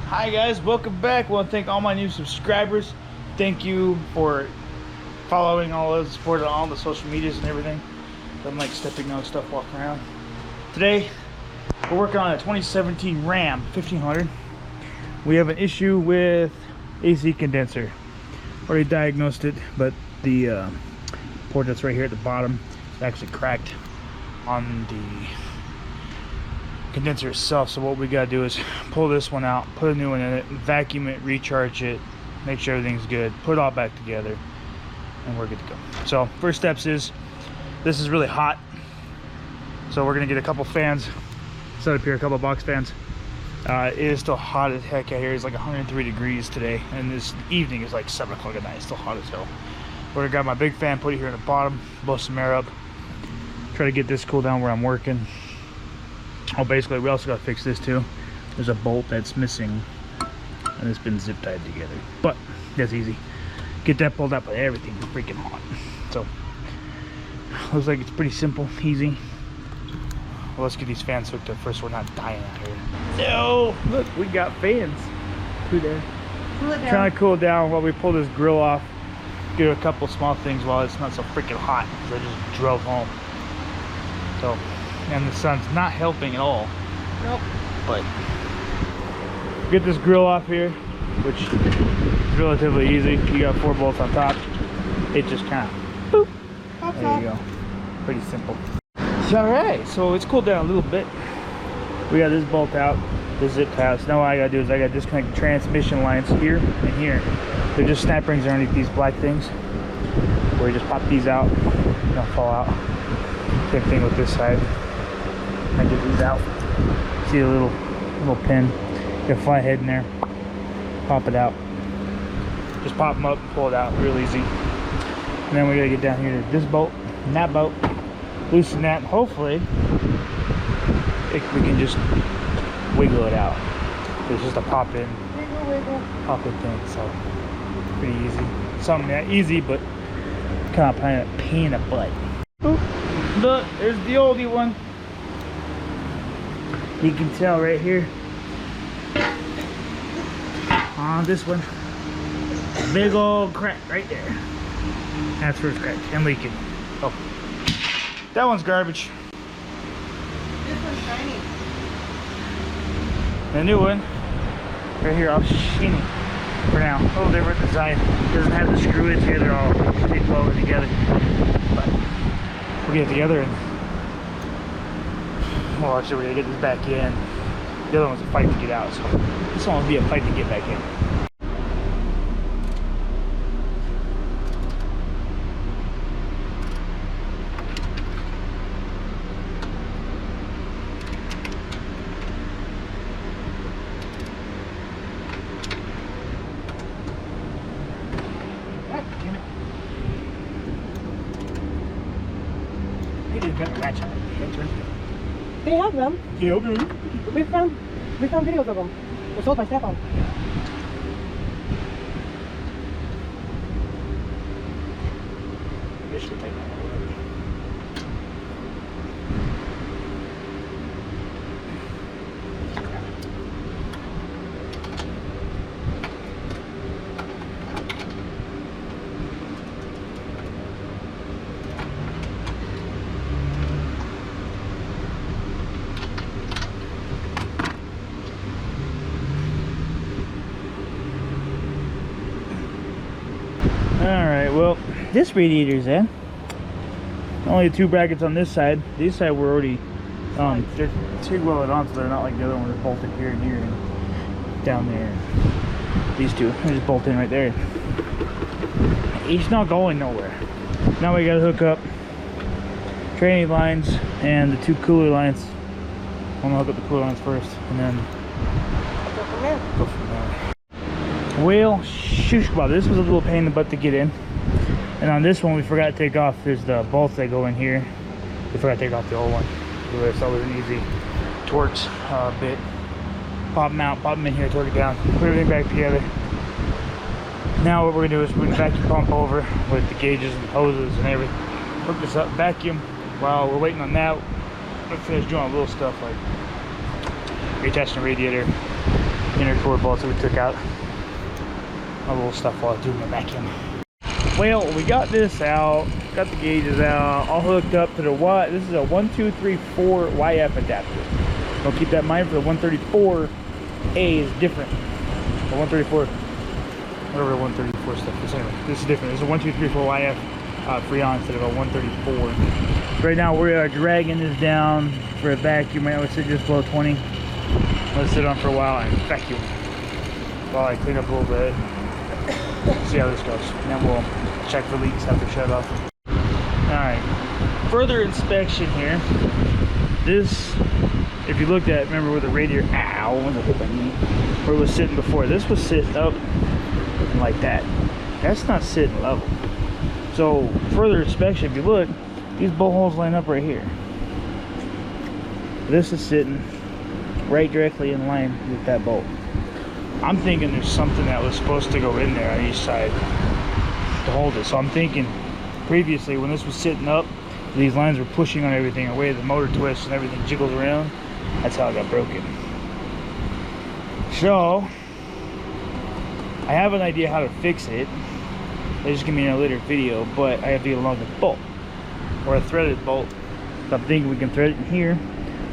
Hi guys, welcome back. I want to thank all my new subscribers. Thank you for following all of the support on all the social medias and everything. I'm like stepping on stuff walking around. Today, we're working on a 2017 Ram 1500. We have an issue with AC condenser. Already diagnosed it, but the port that's right here at the bottom is actually cracked on the condenser itself. So what we gotta do is pull this one out, put a new one in it, vacuum it, recharge it, make sure everything's good, put it all back together, and we're good to go. So first steps is, this is really hot, so we're gonna get a couple fans set up here, a couple box fans. It is still hot as heck out here. It's like 103 degrees today, and this evening is like 7 o'clock at night. It's still hot as hell. We're gonna grab my big fan, put it here in the bottom, blow some air up, try to get this cool down where I'm working. Oh, basically, we also got to fix this too. There's a bolt that's missing, and it's been zip tied together. But that's easy. Get that pulled out, but everything's freaking hot. So looks like it's pretty simple, easy. Well, let's get these fans hooked up first. We're not dying out here. No, look, we got fans. Cool there. Cool it down. Trying to cool it down while we pull this grill off. Do a couple small things while it's not so freaking hot. So I just drove home. So. And the sun's not helping at all. Nope. But get this grill off here, which is relatively easy. You got 4 bolts on top. It just kind of boop. There you go. Pretty simple. Alright, so it's cooled down a little bit. We got this bolt out, this zip tie. So now what I gotta do is I gotta disconnect the transmission lines here and here. They're just snap rings underneath these black things. Where you just pop these out, they don't fall out. Same thing with this side. I get these out. See a little pin. Got a flat head in there. Pop it out. Just pop them up, pull it out, real easy. And then we gotta get down here to this bolt and that bolt. Loosen that. Hopefully, we can just wiggle it out. It's just a pop in thing. So pretty easy. Something that easy, but kind of a pain in the butt. Oh, look, there's the oldie one. You can tell right here on this one, big old crack right there. That's where it's cracked and leaking. Oh, that one's garbage. This one's shiny. The new one right here, all shiny for now. A little different design. Doesn't have the screw ends here. They're all taped welded together. But we'll get it together and. Well, actually, we're gonna get this back in. The other one's a fight to get out, so this one will be a fight to get back in. Ah, damn it. They just got the ratchet. They have them. Yeah, okay. We found videos of them. They're sold by Stefan. This should take that one. Alright, well, this radiator's in. Only 2 brackets on this side. This side were already they're TIG welded on, so they're not like the other one that's bolted here and here and down there. These 2, they just bolt in right there. It's not going nowhere. Now we gotta hook up training lines and the 2 cooler lines. I'm gonna hook up the cooler lines first and then go from there. Well, shoosh, wow, this was a little pain in the butt to get in. And on this one, we forgot to take off. There's the bolts that go in here. We forgot to take off the old one. So it was an easy torch bit. Pop them out, pop them in here, torque it down, put everything back together. Now what we're gonna do is we're gonna vacuum pump over with the gauges and hoses and everything. Hook this up, vacuum. While we're waiting on that, we're gonna finish doing a little stuff like retesting the radiator, inner core bolts that we took out. My little stuff while I was doing my vacuum. Well, we got this out, got the gauges out, all hooked up to the Y. This is a 1234 YF adapter. Don't keep that in mind for the 134A is different. The 134, whatever the 134 stuff is. Anyway, this is different. This is a 1234 YF Freon instead of a 134. Right now we are dragging this down for a vacuum. Right now we sit just below 20. Let's sit on for a while and vacuum while I clean up a little bit. See how this goes. And then we'll check for leaks after shut off. Alright. Further inspection here. This, if you looked at, remember where the radiator, ow, where it was sitting before. This was sitting up like that. That's not sitting level. So further inspection, if you look, these bolt holes line up right here. This is sitting right directly in line with that bolt. I'm thinking there's something that was supposed to go in there on each side to hold it. So I'm thinking previously when this was sitting up, these lines were pushing on everything away, the motor twists and everything jiggles around. That's how it got broken. So I have an idea how to fix it. It's just gonna be in a later video, but I have to get along with bolt or a threaded bolt. So I'm thinking we can thread it in here,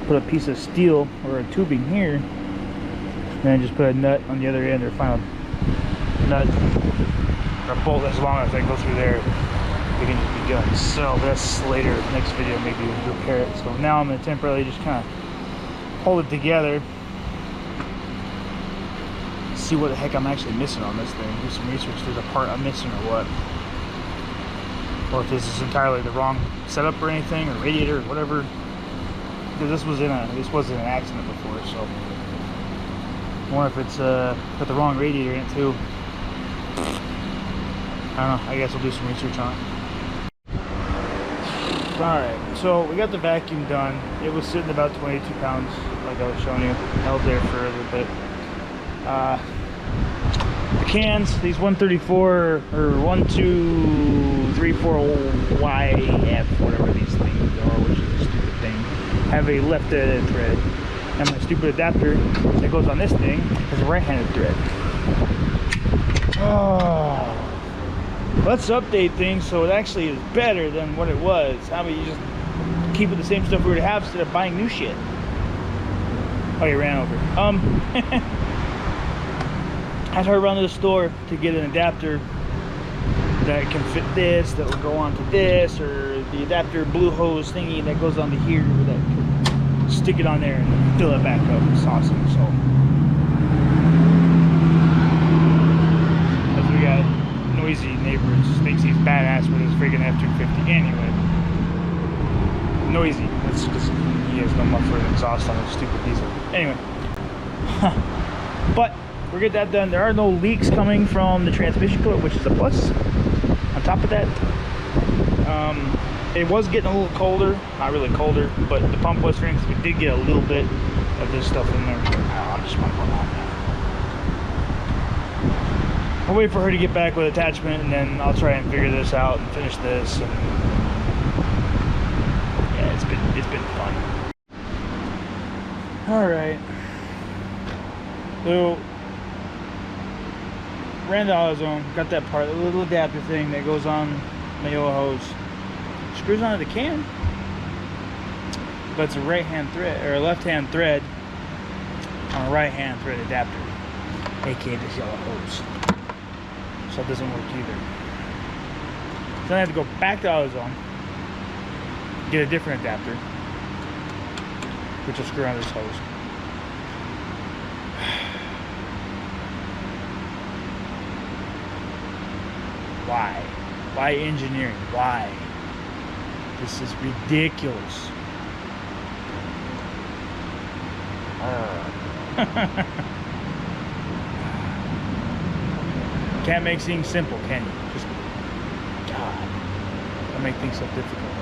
put a piece of steel or a tubing here, and then just put a nut on the other end, or final nut or a bolt as long as I go through there. We can just be done. So that's later, next video, maybe we'll repair it. So now I'm gonna temporarily just kind of hold it together, see what the heck I'm actually missing on this thing, do some research if there's a part I'm missing or what, or if this is entirely the wrong setup or anything, or radiator or whatever, because this wasn't an accident before. So I wonder if it's got the wrong radiator in it too. I don't know, I guess we'll do some research on it. Alright, so we got the vacuum done. It was sitting about 22 pounds, like I was showing you. Held there for a little bit. The cans, these 134 or 1234YF, whatever these things are, which is a stupid thing, have a left-handed thread. And my stupid adapter that goes on this thing has a right-handed thread. Oh. Let's update things so it actually is better than what it was. How about you just keep it the same stuff we would have instead of buying new shit? Oh, you ran over. I had to run to the store to get an adapter that can fit this, that will go onto this, or the adapter blue hose thingy that goes onto here, that can stick it on there and fill it back up. It's awesome. So as we got noisy neighbors, thinks he's badass with his freaking F-250. Anyway, noisy. That's because he has no muffler and exhaust on his stupid diesel. Anyway, but we'll get that done. There are no leaks coming from the transmission coil, which is a plus. On top of that, it was getting a little colder. Not really colder, but the pump was running because we did get a little bit of this stuff in there. I'm just going to put on. I'll wait for her to get back with attachment, and then I'll try and figure this out and finish this. And yeah, it's been fun. All right. So ran the AutoZone, got that part, the little adapter thing that goes on the yellow hose. Screws onto the can, but it's a right-hand thread or a left-hand thread on a right-hand thread adapter, aka this yellow hose. So it doesn't work either. Then I have to go back to AutoZone, get a different adapter, which will screw on this hose. Why? Why engineering? Why? This is ridiculous. Can't make things simple, can you? Just, God, don't make things so difficult.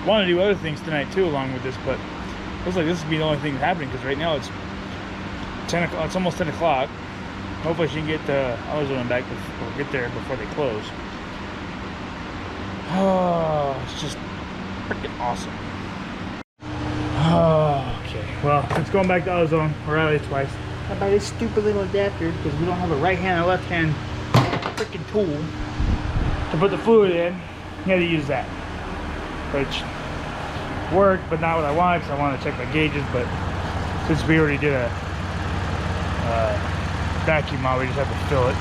Want to do other things tonight too, along with this, but it looks like this would be the only thing happening because right now it's 10 o'clock. It's almost 10 o'clock. Hopefully she can get the AutoZone back or get there before they close. Oh, it's just freaking awesome. Oh, okay. Well, it's going back to AutoZone. We're out of it twice. I buy this stupid little adapter because we don't have a right hand or left hand freaking tool to put the fluid in. You had to use that, which worked, but not what I wanted because I wanted to check my gauges. But since we already did a vacuum out, we just had to fill it.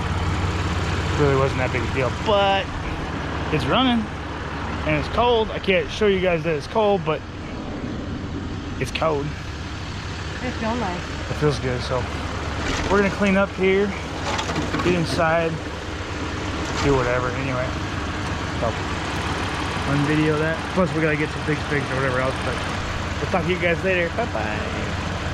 Really wasn't that big a deal, but it's running and it's cold. I can't show you guys that it's cold, but it's cold. It feels nice. It feels good. So we're gonna clean up here, get inside, do whatever. Anyway, so one video of that. Plus we gotta get some things fixed or whatever else. But we'll talk to you guys later. Bye bye.